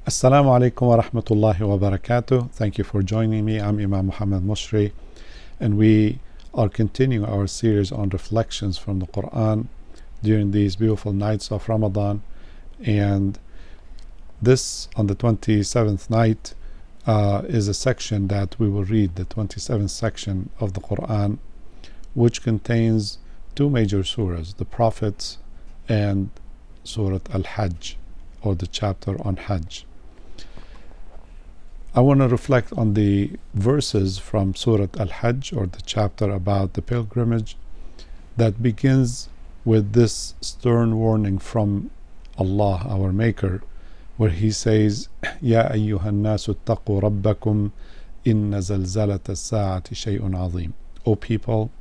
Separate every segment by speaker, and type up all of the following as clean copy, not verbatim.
Speaker 1: Assalamu alaikum wa rahmatullahi wa barakatuh. Thank you for joining me. I'm Imam Muhammad Mushri, and we are continuing our series on reflections from the Quran during these beautiful nights of Ramadan. And this, on the 27th night, is a section that we will read, the 27th section of the Quran, which contains two major surahs, the Prophets and Surah Al-Hajj, or the chapter on Hajj. I want to reflect on the verses from Surah Al-Hajj, or the chapter about the pilgrimage, that begins with this stern warning from Allah, our Maker, where He says, Ya ayyuhan nasu attaqu rabbakum inna zalzalata as-sa'ati shay'un azim. O people,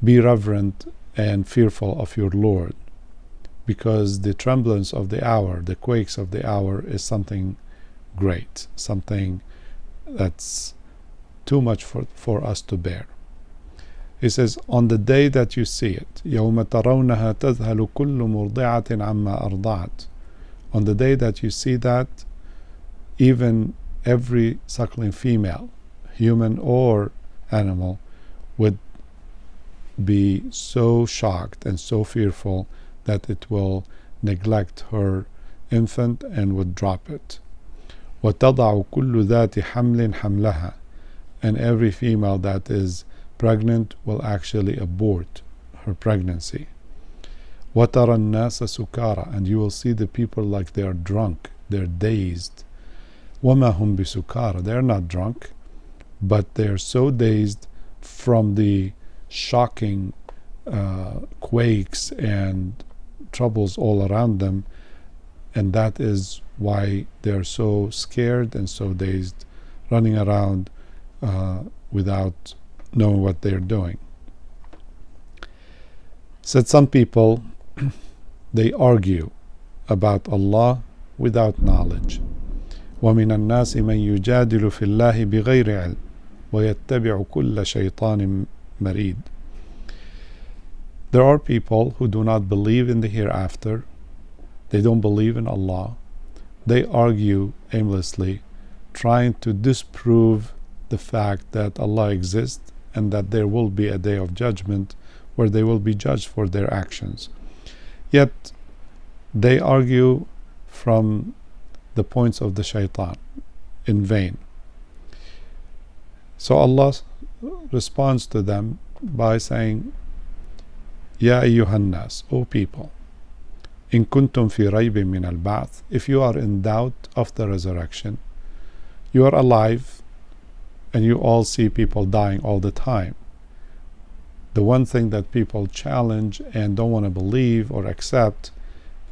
Speaker 1: be reverent and fearful of your Lord, because the tremblance of the hour, the quakes of the hour, is something great, something that's too much for us to bear. He says, on the day that you see it, يَوْمَ تَرَوْنَهَا تَذْهَلُ كُلُّ مُرْضِعَةٍ عَمَّا أَرْضَعَتْ. On the day that you see that, even every suckling female, human or animal, would be so shocked and so fearful that it will neglect her infant and would drop it. وَتَضَعُ كُلُّ ذَاتِ حَمْلٍ حَمْلَهَا. And every female that is pregnant will actually abort her pregnancy. وَتَرَى النَّاسَ سُكَارَى. And you will see the people like they are drunk, they're dazed. وَمَا هُمْ بِسُكَارَى. They're not drunk, but they're so dazed from the shocking quakes and troubles all around them, and that is why they're so scared and so dazed, running around without knowing what they're doing. Said some people, they argue about Allah without knowledge. وَمِنَ النَّاسِ مَنْ يُجَادِلُ فِي اللَّهِ بِغَيْرِ عِلْمٍ وَيَتَّبِعُ كُلَّ شَيْطَانٍ مَرِيدٍ. There are people who do not believe in the hereafter. They don't believe in Allah. They argue aimlessly, trying to disprove the fact that Allah exists and that there will be a day of judgment where they will be judged for their actions. Yet they argue from the points of the shaitan in vain. So Allah responds to them by saying, Ya ayyuhan nas, O people, in kuntum fi raybin min al-ba'th. If you are in doubt of the resurrection, you are alive and you all see people dying all the time. The one thing that people challenge and don't want to believe or accept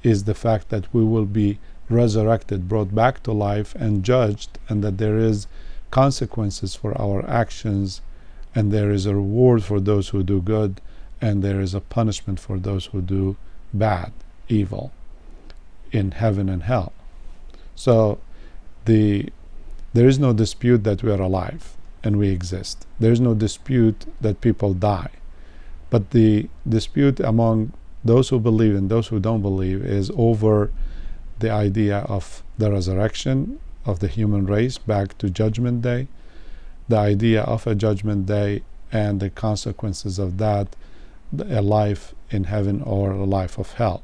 Speaker 1: is the fact that we will be resurrected, brought back to life and judged, and that there is consequences for our actions, and there is a reward for those who do good, and there is a punishment for those who do bad, evil, in heaven and hell. So there is no dispute that we are alive and we exist. There is no dispute that people die. But the dispute among those who believe and those who don't believe is over the idea of the resurrection of the human race back to Judgment Day, the idea of a Judgment Day and the consequences of that, a life in heaven or a life of hell.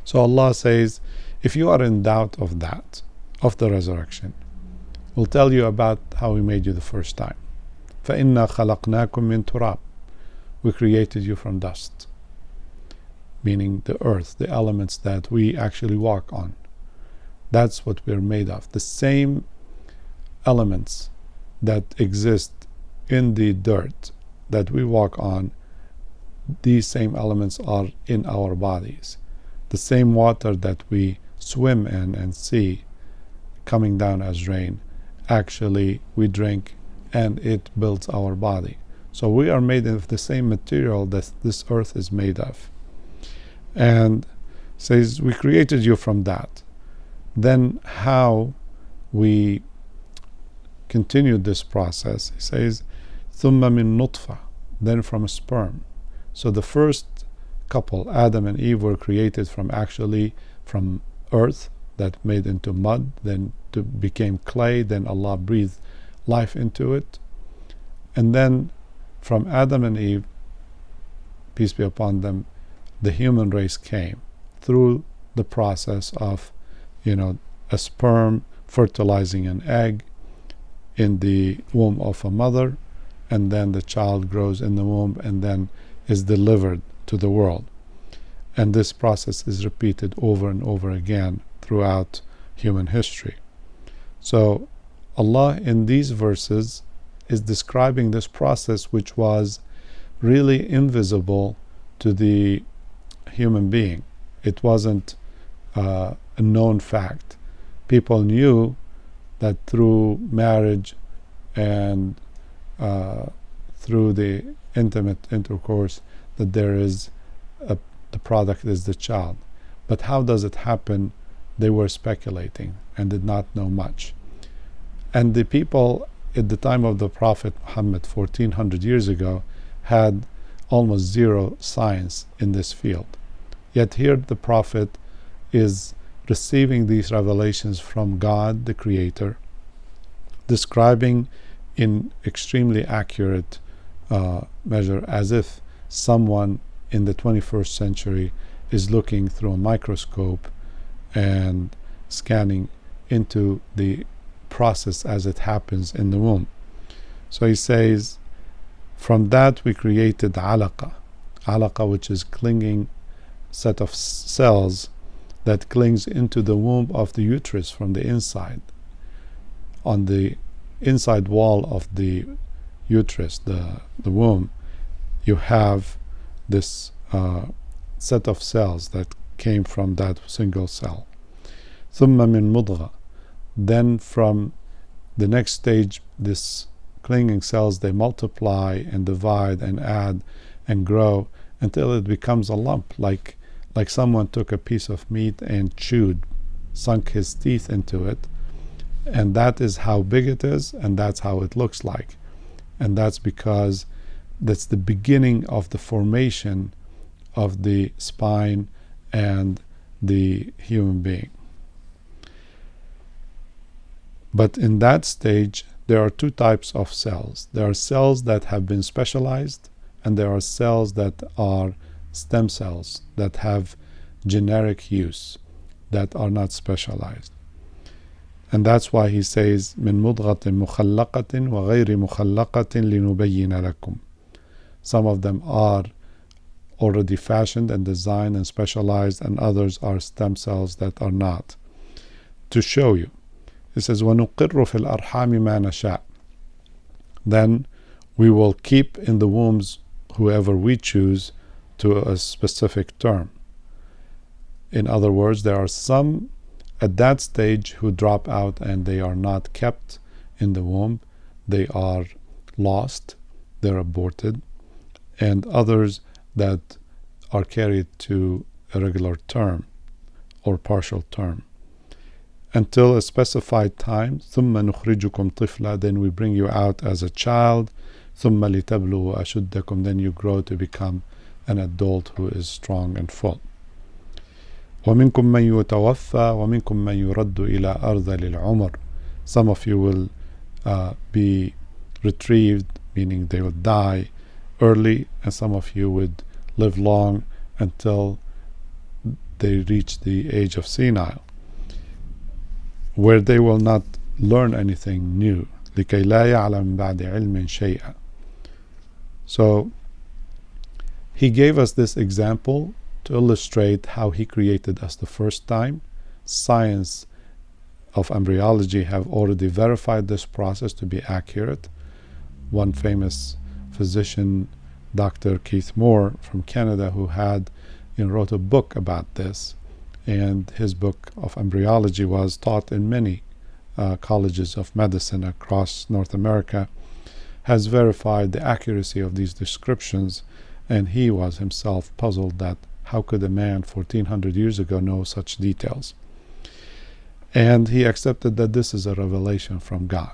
Speaker 1: So Allah says, if you are in doubt of that, of the resurrection, we'll tell you about how we made you the first time. فَإِنَّا خَلَقْنَاكُم مِّن تُرَابٍ. We created you from dust, meaning the earth, the elements that we actually walk on. That's what we're made of. The same elements that exist in the dirt that we walk on, these same elements are in our bodies. The same water that we swim in and see coming down as rain, actually we drink and it builds our body. So we are made of the same material that this earth is made of. And says, we created you from that. Then how we continued this process, he says, ثُمَّ مِن نُطْفَةٍ. Then from a sperm. So the first couple, Adam and Eve, were created from earth, that made into mud, then became clay, then Allah breathed life into it. And then from Adam and Eve, peace be upon them, the human race came through the process of, a sperm fertilizing an egg in the womb of a mother, and then the child grows in the womb and then is delivered to the world. And this process is repeated over and over again throughout human history. So Allah in these verses is describing this process, which was really invisible to the human being. It wasn't a known fact. People knew that through marriage and through the intimate intercourse that there is the product is the child. But how does it happen? They were speculating and did not know much. And the people at the time of the Prophet Muhammad 1400 years ago had almost zero science in this field. Yet here the Prophet is receiving these revelations from God, the Creator, describing in extremely accurate measure, as if someone in the 21st century is looking through a microscope and scanning into the process as it happens in the womb. So he says, from that we created alaqa, which is clinging set of cells that clings into the womb of the uterus from the inside. On the inside wall of the uterus, the womb, you have this set of cells that came from that single cell. ثم من مضغة. Then from the next stage, this clinging cells, they multiply and divide and add and grow until it becomes a lump, like someone took a piece of meat and sunk his teeth into it. And that is how big it is, and that's how it looks like. And that's because that's the beginning of the formation of the spine and the human being. But in that stage, there are two types of cells. There are cells that have been specialized, and there are cells that are stem cells that have generic use, that are not specialized. And that's why he says, من مضغة مخلقة وغير مخلقة لنبين لكم. Some of them are already fashioned and designed and specialized, and others are stem cells that are not. To show you. It says, وَنُقِرُّ فِي الْأَرْحَامِ مَا نَشَاءُ. Then we will keep in the wombs whoever we choose to a specific term. In other words, there are some at that stage who drop out and they are not kept in the womb. They are lost, they're aborted, and others that are carried to a regular term or partial term until a specified time. ثُمَّ نُخْرِجُكُمْ طِفْلًا. Then we bring you out as a child. ثُمَّ لِتَبْلُغُوا أَشُدَّكُمْ. Then you grow to become an adult who is strong and full. وَمِنْكُمْ مَنْ يُتَوَفَّى وَمِنْكُمْ مَنْ يُرَدُّ إِلَىٰ أَرْذَلِ الْعُمُرِ. Some of you will be retrieved, meaning they will die early, and some of you would live long until they reach the age of senile, where they will not learn anything new. لِكَيْ لَا يَعْلَمْ بَعْدِ عِلْمٍ شَيْئًا. So he gave us this example to illustrate how he created us the first time. Science of embryology have already verified this process to be accurate. One famous physician, Dr. Keith Moore from Canada, who wrote a book about this, and his book of embryology was taught in many colleges of medicine across North America, has verified the accuracy of these descriptions, and he was himself puzzled that how could a man 1400 years ago know such details? And he accepted that this is a revelation from God.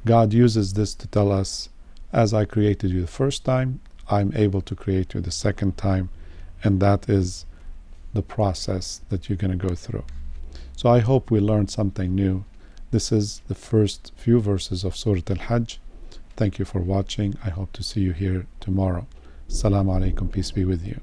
Speaker 1: God uses this to tell us, as I created you the first time, I'm able to create you the second time, and that is the process that you're going to go through. So I hope we learned something new. This is the first few verses of Surah Al-Hajj. Thank you for watching. I hope to see you here tomorrow. Assalamu alaikum. Peace be with you.